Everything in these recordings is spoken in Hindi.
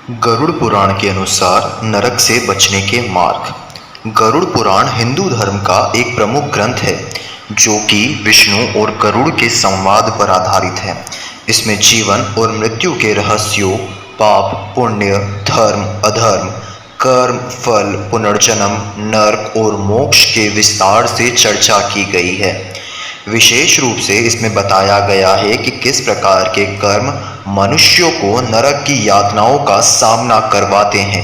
गरुड़ पुराण के अनुसार नरक से बचने के मार्ग। गरुड़ पुराण हिंदू धर्म का एक प्रमुख ग्रंथ है जो कि विष्णु और गरुड़ के संवाद पर आधारित है। इसमें जीवन और मृत्यु के रहस्यों, पाप, पुण्य, धर्म, अधर्म, कर्म, फल, पुनर्जन्म, नरक और मोक्ष के विस्तार से चर्चा की गई है। विशेष रूप से इसमें बताया गया है कि किस प्रकार के कर्म मनुष्यों को नरक की यातनाओं का सामना करवाते हैं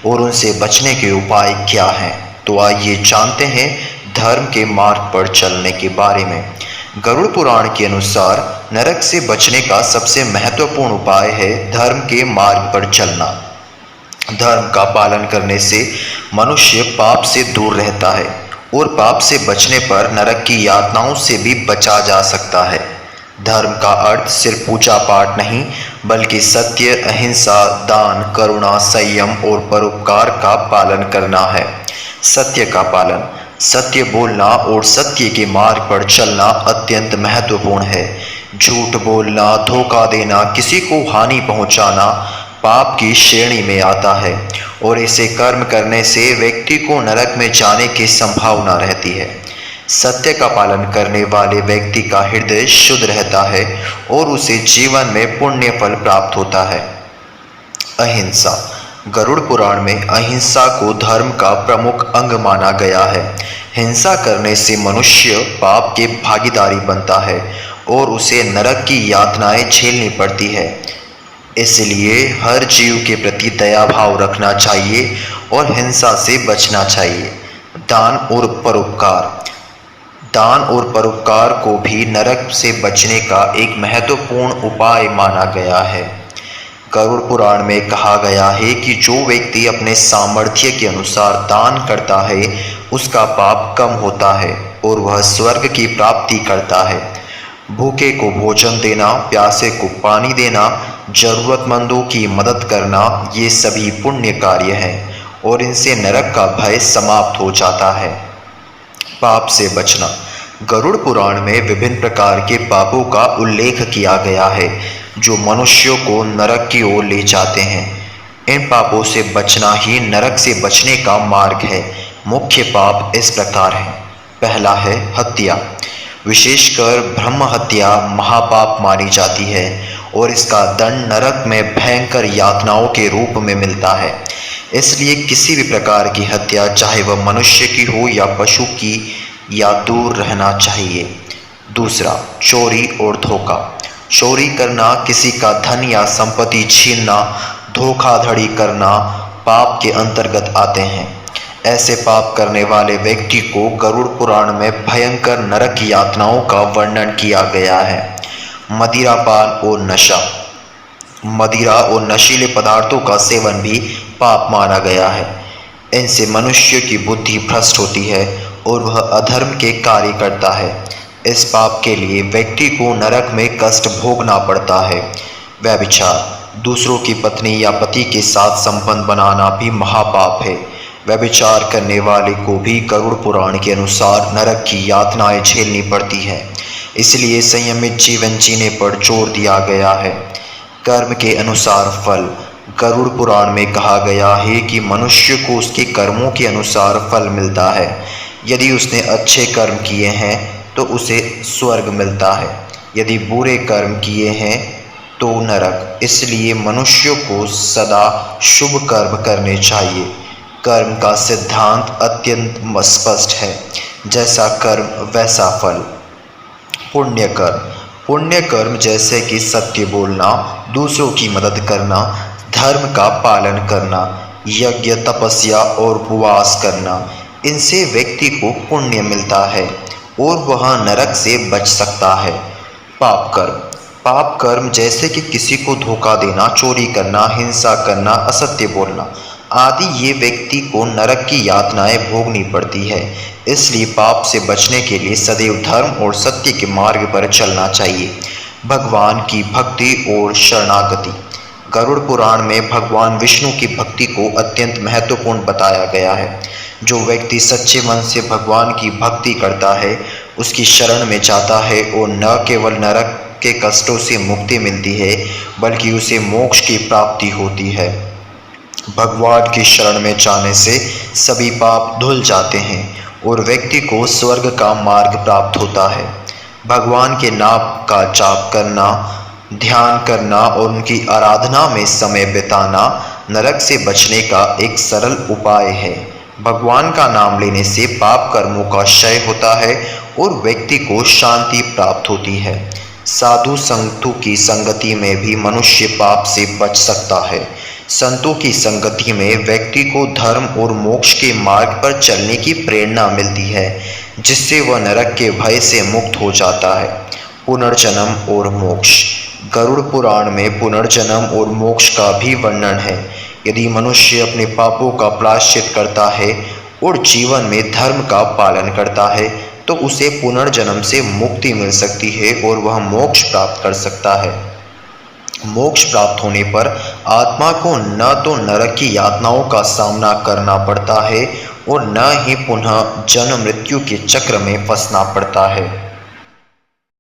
और उनसे बचने के उपाय क्या हैं। तो आइए जानते हैं धर्म के मार्ग पर चलने के बारे में। गरुड़ पुराण के अनुसार नरक से बचने का सबसे महत्वपूर्ण उपाय है धर्म के मार्ग पर चलना। धर्म का पालन करने से मनुष्य पाप से दूर रहता है और पाप से बचने पर नरक की यातनाओं से भी बचा जा सकता है। धर्म का अर्थ सिर्फ पूजा पाठ नहीं, बल्कि सत्य, अहिंसा, दान, करुणा, संयम और परोपकार का पालन करना है। सत्य का पालन, सत्य बोलना और सत्य के मार्ग पर चलना अत्यंत महत्वपूर्ण है। झूठ बोलना, धोखा देना, किसी को हानि पहुंचाना पाप की श्रेणी में आता है और ऐसे कर्म करने से व्यक्ति को नरक में जाने की संभावना रहती है। सत्य का पालन करने वाले व्यक्ति का हृदय शुद्ध रहता है और उसे जीवन में पुण्य फल प्राप्त होता है। अहिंसा, गरुड़ पुराण में अहिंसा को धर्म का प्रमुख अंग माना गया है। हिंसा करने से मनुष्य पाप के भागीदारी बनता है और उसे नरक की यातनाएं झेलनी पड़ती है। इसलिए हर जीव के प्रति दया भाव रखना चाहिए और हिंसा से बचना चाहिए। दान और परोपकार, दान और परोपकार को भी नरक से बचने का एक महत्वपूर्ण उपाय माना गया है। गरुड़ पुराण में कहा गया है कि जो व्यक्ति अपने सामर्थ्य के अनुसार दान करता है उसका पाप कम होता है और वह स्वर्ग की प्राप्ति करता है। भूखे को भोजन देना, प्यासे को पानी देना, जरूरतमंदों की मदद करना, ये सभी पुण्य कार्य हैं और इनसे नरक का भय समाप्त हो जाता है। पाप से बचना, गरुड़ पुराण में विभिन्न प्रकार के पापों का उल्लेख किया गया है जो मनुष्यों को नरक की ओर ले जाते हैं। इन पापों से बचना ही नरक से बचने का मार्ग है। मुख्य पाप इस प्रकार हैं। पहला है हत्या। विशेषकर ब्रह्म हत्या महापाप मानी जाती है और इसका दंड नरक में भयंकर यातनाओं के रूप में मिलता है। इसलिए किसी भी प्रकार की हत्या, चाहे वह मनुष्य की हो या पशु की, या दूर रहना चाहिए। दूसरा, चोरी और धोखा। चोरी करना, किसी का धन या संपत्ति छीनना, धोखाधड़ी करना पाप के अंतर्गत आते हैं। ऐसे पाप करने वाले व्यक्ति को गरुड़ पुराण में भयंकर नरक यातनाओं का वर्णन किया गया है। मदिरापान और नशा, मदिरा और नशीले पदार्थों का सेवन भी पाप माना गया है। इनसे मनुष्य की बुद्धि भ्रष्ट होती है और वह अधर्म के कार्य करता है। इस पाप के लिए व्यक्ति को नरक में कष्ट भोगना पड़ता है। व्यभिचार, दूसरों की पत्नी या पति के साथ संबंध बनाना भी महापाप है। व्यभिचार करने वाले को भी गरुड़ पुराण के अनुसार नरक की यातनाएं झेलनी पड़ती हैं। इसलिए संयमित जीवन जीने पर जोर दिया गया है। कर्म के अनुसार फल, गरुड़ पुराण में कहा गया है कि मनुष्य को उसके कर्मों के अनुसार फल मिलता है। यदि उसने अच्छे कर्म किए हैं तो उसे स्वर्ग मिलता है, यदि बुरे कर्म किए हैं तो नरक। इसलिए मनुष्य को सदा शुभ कर्म करने चाहिए। कर्म का सिद्धांत अत्यंत स्पष्ट है, जैसा कर्म वैसा फल। पुण्य कर्म, पुण्य कर्म जैसे कि सत्य बोलना, दूसरों की मदद करना, धर्म का पालन करना, यज्ञ, तपस्या और उपवास करना, इनसे व्यक्ति को पुण्य मिलता है और वह नरक से बच सकता है। पाप कर्म, पाप कर्म जैसे कि किसी को धोखा देना, चोरी करना, हिंसा करना, असत्य बोलना आदि, ये व्यक्ति को नरक की यातनाएं भोगनी पड़ती है। इसलिए पाप से बचने के लिए सदैव धर्म और सत्य के मार्ग पर चलना चाहिए। भगवान की भक्ति और शरणागति, गरुड़ पुराण में भगवान विष्णु की भक्ति को अत्यंत महत्वपूर्ण बताया गया है। जो व्यक्ति सच्चे मन से भगवान की भक्ति करता है, उसकी शरण में जाता है और न केवल नरक के कष्टों से मुक्ति मिलती है, बल्कि उसे मोक्ष की प्राप्ति होती है। भगवान की शरण में जाने से सभी पाप धुल जाते हैं और व्यक्ति को स्वर्ग का मार्ग प्राप्त होता है। भगवान के नाम का जाप करना, ध्यान करना और उनकी आराधना में समय बिताना नरक से बचने का एक सरल उपाय है। भगवान का नाम लेने से पाप कर्मों का क्षय होता है और व्यक्ति को शांति प्राप्त होती है। साधु संतों की संगति में भी मनुष्य पाप से बच सकता है। संतों की संगति में व्यक्ति को धर्म और मोक्ष के मार्ग पर चलने की प्रेरणा मिलती है, जिससे वह नरक के भय से मुक्त हो जाता है। पुनर्जन्म और मोक्ष। गरुड़ पुराण में पुनर्जन्म और मोक्ष का भी वर्णन है। यदि मनुष्य अपने पापों का प्रायश्चित करता है और जीवन में धर्म का पालन करता है तो उसे पुनर्जन्म से मुक्ति मिल सकती है और वह मोक्ष प्राप्त कर सकता है। मोक्ष प्राप्त होने पर आत्मा को न तो नरक की यातनाओं का सामना करना पड़ता है और न ही पुनः जन्म मृत्यु के चक्र में फंसना पड़ता है।